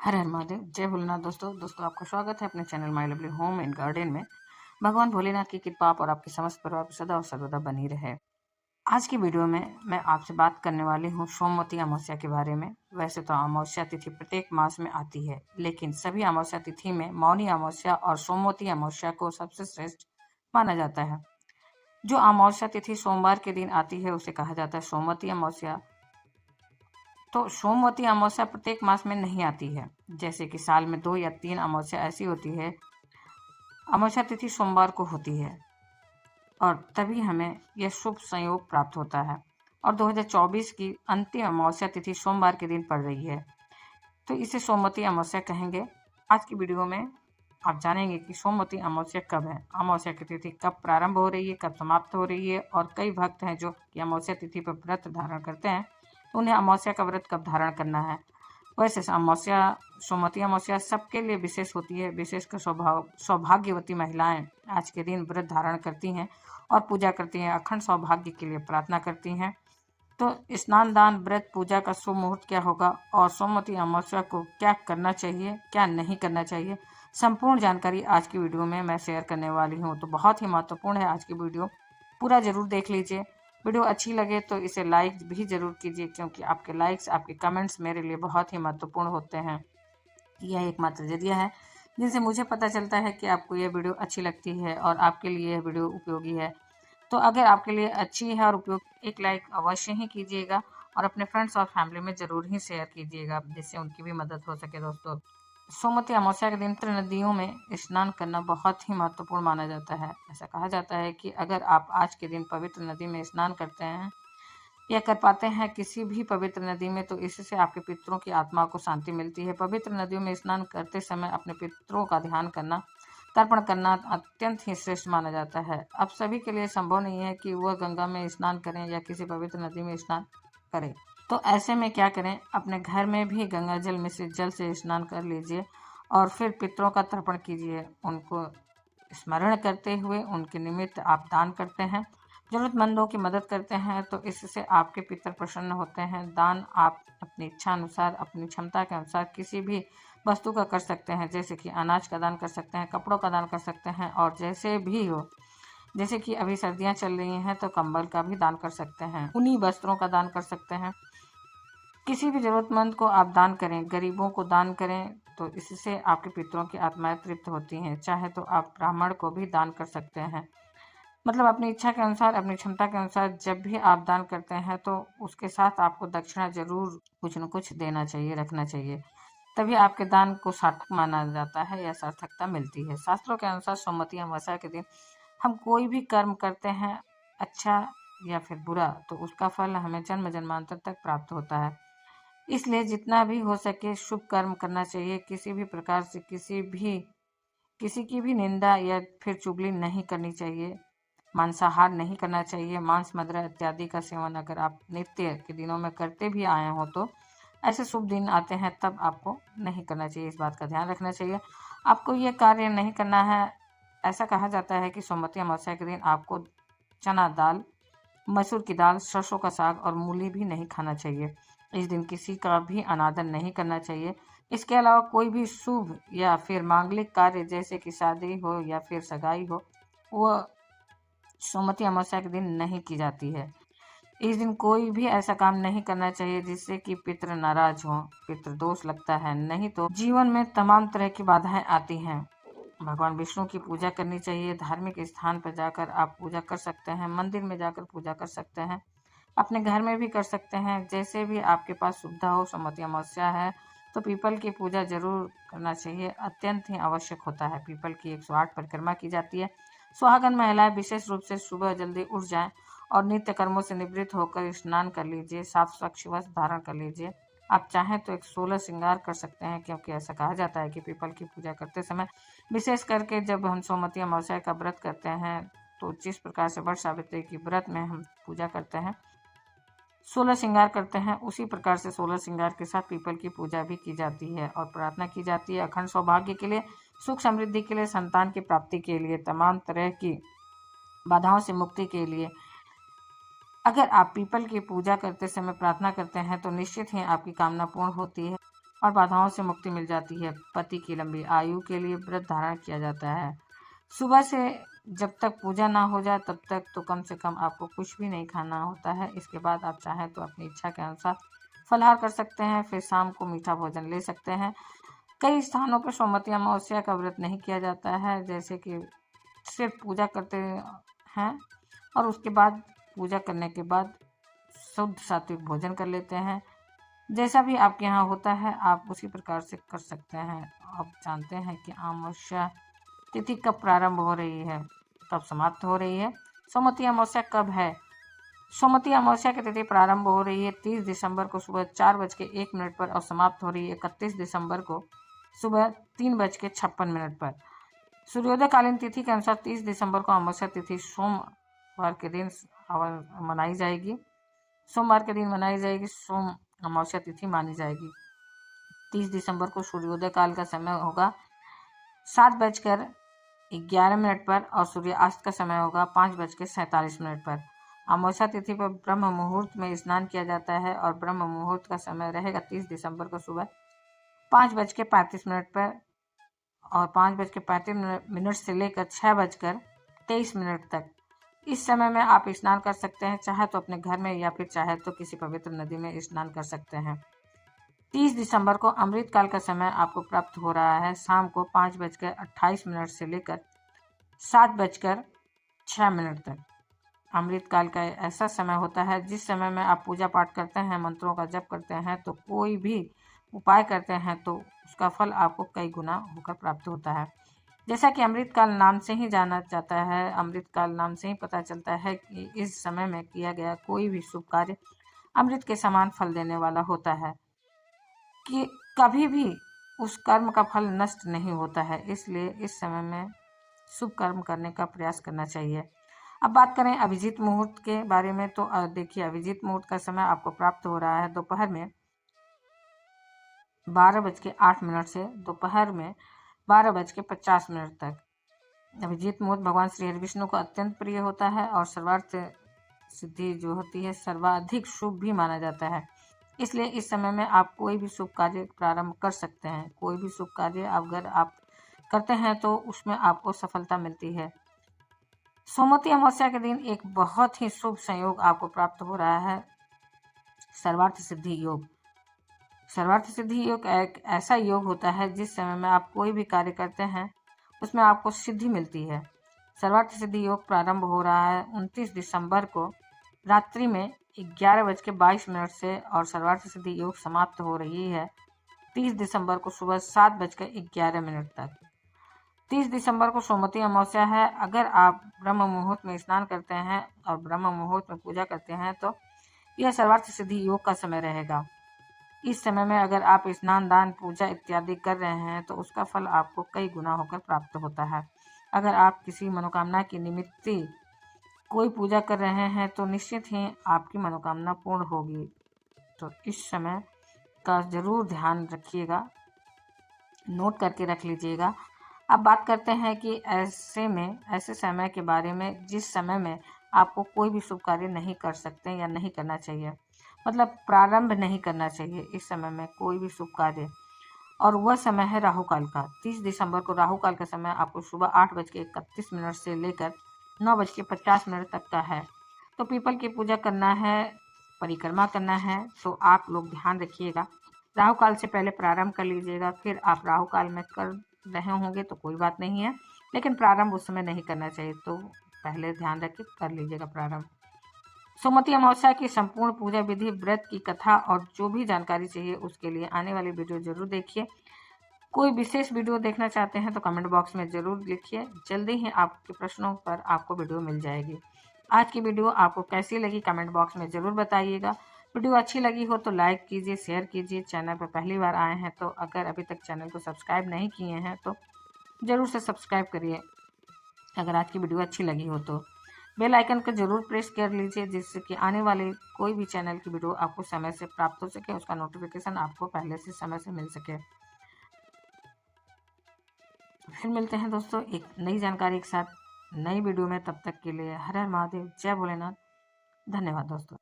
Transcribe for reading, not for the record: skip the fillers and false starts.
हर हर महादेव। जय भोलेनाथ। दोस्तों आपका स्वागत है अपने channel my lovely home and garden में। भगवान भोलेनाथ की कृपा आप और आपके समस्त परिवार पर सदा और सर्वदा बनी रहे। आज की वीडियो में मैं आपसे बात करने वाली हूँ सोमवती अमावस्या के बारे में। वैसे तो अमावस्या तिथि प्रत्येक मास में आती है, लेकिन सभी अमावस्या तिथि में मौनी अमावस्या और सोमवती अमावस्या को सबसे श्रेष्ठ माना जाता है। जो अमावस्या तिथि सोमवार के दिन आती है उसे कहा जाता है सोमवती अमावस्या। तो सोमवती अमावस्या प्रत्येक मास में नहीं आती है, जैसे कि साल में 2 या 3 अमावस्या ऐसी होती है। अमावस्या तिथि सोमवार को होती है और तभी हमें यह शुभ संयोग प्राप्त होता है। और 2024 की अंतिम अमावस्या तिथि सोमवार के दिन पड़ रही है, तो इसे सोमवती अमावस्या कहेंगे। आज की वीडियो में आप जानेंगे कि सोमवती अमावस्या कब है, अमावस्या की तिथि कब प्रारंभ हो रही है, कब समाप्त हो रही है। और कई भक्त हैं जो कि अमावस्या तिथि पर व्रत धारण करते हैं, तो उन्हें अमावस्या का व्रत कब धारण करना है। वैसे अमावस्या, सोमवती अमावस्या सबके लिए विशेष होती है। विशेषकर सौभाग्यवती महिलाएं आज के दिन व्रत धारण करती हैं और पूजा करती हैं, अखंड सौभाग्य के लिए प्रार्थना करती हैं। तो स्नान दान व्रत पूजा का शुभ मुहूर्त क्या होगा और सोमवती अमावस्या को क्या करना चाहिए, क्या नहीं करना चाहिए, संपूर्ण जानकारी आज की वीडियो में मैं शेयर करने वाली हूँ। तो बहुत ही महत्वपूर्ण है आज की वीडियो, पूरा जरूर देख लीजिए। वीडियो अच्छी लगे तो इसे लाइक भी जरूर कीजिए, क्योंकि आपके लाइक्स, आपके कमेंट्स मेरे लिए बहुत ही महत्वपूर्ण होते हैं। यह एकमात्र जरिया है जिनसे मुझे पता चलता है कि आपको यह वीडियो अच्छी लगती है और आपके लिए यह वीडियो उपयोगी है। तो अगर आपके लिए अच्छी है और उपयोग, एक लाइक अवश्य ही कीजिएगा और अपने फ्रेंड्स और फैमिली में ज़रूर ही शेयर कीजिएगा, जिससे उनकी भी मदद हो सके। दोस्तों, सोमवती अमावस्या के दिन पवित्र नदियों में स्नान करना बहुत ही महत्वपूर्ण माना जाता है। ऐसा कहा जाता है कि अगर आप आज के दिन पवित्र नदी में स्नान करते हैं या कर पाते हैं किसी भी पवित्र नदी में, तो इससे आपके पितरों की आत्मा को शांति मिलती है। पवित्र नदियों में स्नान करते समय अपने पितरों का ध्यान करना, तर्पण करना अत्यंत ही श्रेष्ठ माना जाता है। अब सभी के लिए संभव नहीं है कि वह गंगा में स्नान करें या किसी पवित्र नदी में स्नान करें, तो ऐसे में क्या करें, अपने घर में भी गंगा जल मिश्रित जल से स्नान कर लीजिए और फिर पितरों का तर्पण कीजिए। उनको स्मरण करते हुए उनके निमित्त आप दान करते हैं, जरूरतमंदों की मदद करते हैं, तो इससे आपके पितर प्रसन्न होते हैं। दान आप अपनी इच्छा अनुसार, अपनी क्षमता के अनुसार किसी भी वस्तु का कर सकते हैं, जैसे कि अनाज का दान कर सकते हैं, कपड़ों का दान कर सकते हैं, और जैसे भी हो, जैसे कि अभी सर्दियां चल रही हैं तो कंबल का भी दान कर सकते हैं, उन्हीं वस्त्रों का दान कर सकते हैं। किसी भी जरूरतमंद को आप दान करें, गरीबों को दान करें, तो इससे आपके पितरों की आत्माएं तृप्त होती हैं। चाहे तो आप ब्राह्मण को भी दान कर सकते हैं, मतलब अपनी इच्छा के अनुसार, अपनी क्षमता के अनुसार। जब भी आप दान करते हैं तो उसके साथ आपको दक्षिणा जरूर कुछ न कुछ देना चाहिए, रखना चाहिए, तभी आपके दान को सार्थक माना जाता है या सार्थकता मिलती है। शास्त्रों के अनुसार सोमवती अमावस्या के दिन हम कोई भी कर्म करते हैं, अच्छा या फिर बुरा, तो उसका फल हमें जन्म जन्मांतर तक प्राप्त होता है। इसलिए जितना भी हो सके शुभ कर्म करना चाहिए। किसी भी प्रकार से किसी की भी निंदा या फिर चुगली नहीं करनी चाहिए। मांसाहार नहीं करना चाहिए। मांस, मदिरा इत्यादि का सेवन अगर आप नित्य के दिनों में करते भी आए हो, तो ऐसे शुभ दिन आते हैं तब आपको नहीं करना चाहिए। इस बात का ध्यान रखना चाहिए। आपको ये कार्य नहीं करना है। ऐसा कहा जाता है कि सोमवती अमावस्या के दिन आपको चना दाल, मसूर की दाल, सरसों का साग और मूली भी नहीं खाना चाहिए। इस दिन किसी का भी अनादर नहीं करना चाहिए। इसके अलावा कोई भी शुभ या फिर मांगलिक कार्य, जैसे कि शादी हो या फिर सगाई हो, वह सोमवती अमावस्या के दिन नहीं की जाती है। इस दिन कोई भी ऐसा काम नहीं करना चाहिए जिससे कि पितृ नाराज हो, पितृ दोष लगता है, नहीं तो जीवन में तमाम तरह की बाधाएं आती हैं। भगवान विष्णु की पूजा करनी चाहिए। धार्मिक स्थान पर जाकर आप पूजा कर सकते हैं, मंदिर में जाकर पूजा कर सकते हैं, अपने घर में भी कर सकते हैं, जैसे भी आपके पास सुविधा हो। सोमवती अमावस्या है तो पीपल की पूजा जरूर करना चाहिए, अत्यंत ही आवश्यक होता है। पीपल की 108 परिक्रमा की जाती है। सुहागन महिलाएं विशेष रूप से सुबह जल्दी उठ जाएं और नित्य कर्मों से निवृत्त होकर स्नान कर लीजिए, साफ स्वच्छ वस्त्र धारण कर लीजिए। आप चाहें तो एक 16 श्रृंगार कर सकते हैं, क्योंकि ऐसा कहा जाता है कि पीपल की पूजा करते समय, विशेष करके जब हम सोमवती अमावस्या का व्रत करते हैं, तो जिस प्रकार से वट सावित्री की व्रत में हम पूजा करते हैं, 16 श्रृंगार करते हैं, उसी प्रकार से 16 श्रृंगार के साथ पीपल की पूजा भी की जाती है और प्रार्थना की जाती है अखंड सौभाग्य के लिए, सुख समृद्धि के लिए, संतान की प्राप्ति के लिए, तमाम तरह की बाधाओं से मुक्ति के लिए। अगर आप पीपल की पूजा करते समय प्रार्थना करते हैं तो निश्चित ही आपकी कामना पूर्ण होती है। और बाधाओं से मुक्ति मिल जाती है। पति की लंबी आयु के लिए व्रत धारण किया जाता है। सुबह से जब तक पूजा ना हो जाए तब तक तो कम से कम आपको कुछ भी नहीं खाना होता है। इसके बाद आप चाहें तो अपनी इच्छा के अनुसार फलाहार कर सकते हैं, फिर शाम को मीठा भोजन ले सकते हैं। कई स्थानों पर सोमवती अमावस्या का व्रत नहीं किया जाता है, जैसे कि सिर्फ पूजा करते हैं और उसके बाद पूजा करने के बाद शुद्ध सात्विक भोजन कर लेते हैं। जैसा भी आपके यहाँ होता है आप उसी प्रकार से कर सकते हैं। आप जानते हैं कि अमावस्या तिथि कब प्रारंभ हो रही है, कब समाप्त हो रही है। सोमवती अमावस्या कब है? सोमवती अमावस्या की तिथि प्रारंभ हो रही है 30 दिसंबर को सुबह 4:01 पर और समाप्त हो रही है 31 दिसंबर को सुबह 3:56 पर। सूर्योदयकालीन तिथि के अनुसार 30 दिसंबर को अमावस्या तिथि सोमवार के दिन मनाई जाएगी। सोम अमावस्या तिथि मानी जाएगी। 30 दिसंबर को सूर्योदय काल का समय होगा 7:11 पर और सूर्यास्त का समय होगा 5:47 पर। अमावस्या तिथि पर ब्रह्म मुहूर्त में स्नान किया जाता है और ब्रह्म मुहूर्त का समय रहेगा 30 दिसंबर को सुबह 5:35 पर और 5:35 से लेकर 6:23 तक। इस समय में आप स्नान कर सकते हैं, चाहे तो अपने घर में या फिर चाहे तो किसी पवित्र नदी में स्नान कर सकते हैं। 30 दिसंबर को अमृत काल का समय आपको प्राप्त हो रहा है शाम को 5:28 से लेकर 7:06 तक। अमृत काल का ऐसा समय होता है जिस समय में आप पूजा पाठ करते हैं, मंत्रों का जप करते हैं, तो कोई भी उपाय करते हैं तो उसका फल आपको कई गुना होकर प्राप्त होता है। जैसा कि अमृत काल नाम से ही जाना जाता है, अमृत काल नाम से ही पता चलता है कि इस समय में किया गया कोई भी शुभ कार्य अमृत के समान फल देने वाला होता है, कि कभी भी उस कर्म का फल नष्ट नहीं होता है। इसलिए इस समय में शुभ कर्म करने का प्रयास करना चाहिए। अब बात करें अभिजीत मुहूर्त के बारे में, तो देखिए अभिजीत मुहूर्त का समय आपको प्राप्त हो रहा है दोपहर में 12:08 से दोपहर में 12:50 तक। अभिजीत मुहूर्त भगवान श्री हरि विष्णु को अत्यंत प्रिय होता है और सर्वार्थ सिद्धि जो होती है सर्वाधिक शुभ भी माना जाता है। इसलिए इस समय में आप कोई भी शुभ कार्य प्रारंभ कर सकते हैं। कोई भी शुभ कार्य अगर आप करते हैं तो उसमें आपको सफलता मिलती है। सोमवती अमावस्या के दिन एक बहुत ही शुभ संयोग आपको प्राप्त हो रहा है, सर्वार्थ सिद्धि योग। सर्वार्थ सिद्धि योग एक ऐसा योग होता है जिस समय में आप कोई भी कार्य करते हैं उसमें आपको सिद्धि मिलती है। सर्वार्थ सिद्धि योग प्रारंभ हो रहा है 29 दिसंबर को रात्रि में 11:22 से और सर्वार्थ सिद्धि योग समाप्त हो रही है 30 दिसंबर को सुबह 7:11 तक। 30 दिसंबर को सोमवती अमावस्या है। अगर आप ब्रह्म मुहूर्त में स्नान करते हैं और ब्रह्म मुहूर्त में पूजा करते हैं तो यह सर्वार्थ सिद्धि योग का समय रहेगा। इस समय में अगर आप स्नान, दान, पूजा इत्यादि कर रहे हैं तो उसका फल आपको कई गुना होकर प्राप्त होता है। अगर आप किसी मनोकामना की निमित्त कोई पूजा कर रहे हैं तो निश्चित ही आपकी मनोकामना पूर्ण होगी। तो इस समय का जरूर ध्यान रखिएगा, नोट करके रख लीजिएगा। अब बात करते हैं कि ऐसे समय के बारे में जिस समय में आपको कोई भी शुभ कार्य नहीं कर सकते या नहीं करना चाहिए, मतलब प्रारंभ नहीं करना चाहिए इस समय में कोई भी शुभ कार्य, और वह समय है राहु काल का। 30 दिसंबर को राहु काल का समय आपको सुबह 8:31 से लेकर 9:50 तक का है। तो पीपल की पूजा करना है, परिक्रमा करना है, तो आप लोग ध्यान रखिएगा। राहु काल से पहले प्रारंभ कर लीजिएगा। फिर आप राहु काल में कर रहे होंगे तो कोई बात नहीं है, लेकिन प्रारंभ उस समय नहीं करना चाहिए, तो पहले ध्यान रख के कर लीजिएगा प्रारंभ। सोमवती अमावस्या की संपूर्ण पूजा विधि, व्रत की कथा और जो भी जानकारी चाहिए उसके लिए आने वाली वीडियो जरूर देखिए। कोई विशेष वीडियो देखना चाहते हैं तो कमेंट बॉक्स में जरूर लिखिए, जल्दी ही आपके प्रश्नों पर आपको वीडियो मिल जाएगी। आज की वीडियो आपको कैसी लगी कमेंट बॉक्स में जरूर बताइएगा। वीडियो अच्छी लगी हो तो लाइक कीजिए, शेयर कीजिए। चैनल पर पहली बार आए हैं तो अगर अभी तक चैनल को सब्सक्राइब नहीं किए हैं तो जरूर से सब्सक्राइब करिए। अगर आज की वीडियो अच्छी लगी हो तो बेल आइकन को जरूर प्रेस कर लीजिए, जिससे कि आने वाले कोई भी चैनल की वीडियो आपको समय से प्राप्त हो सके, उसका नोटिफिकेशन आपको पहले से समय से मिल सके। फिर मिलते हैं दोस्तों एक नई जानकारी के साथ नई वीडियो में। तब तक के लिए हर हर महादेव, जय भोलेनाथ, धन्यवाद दोस्तों।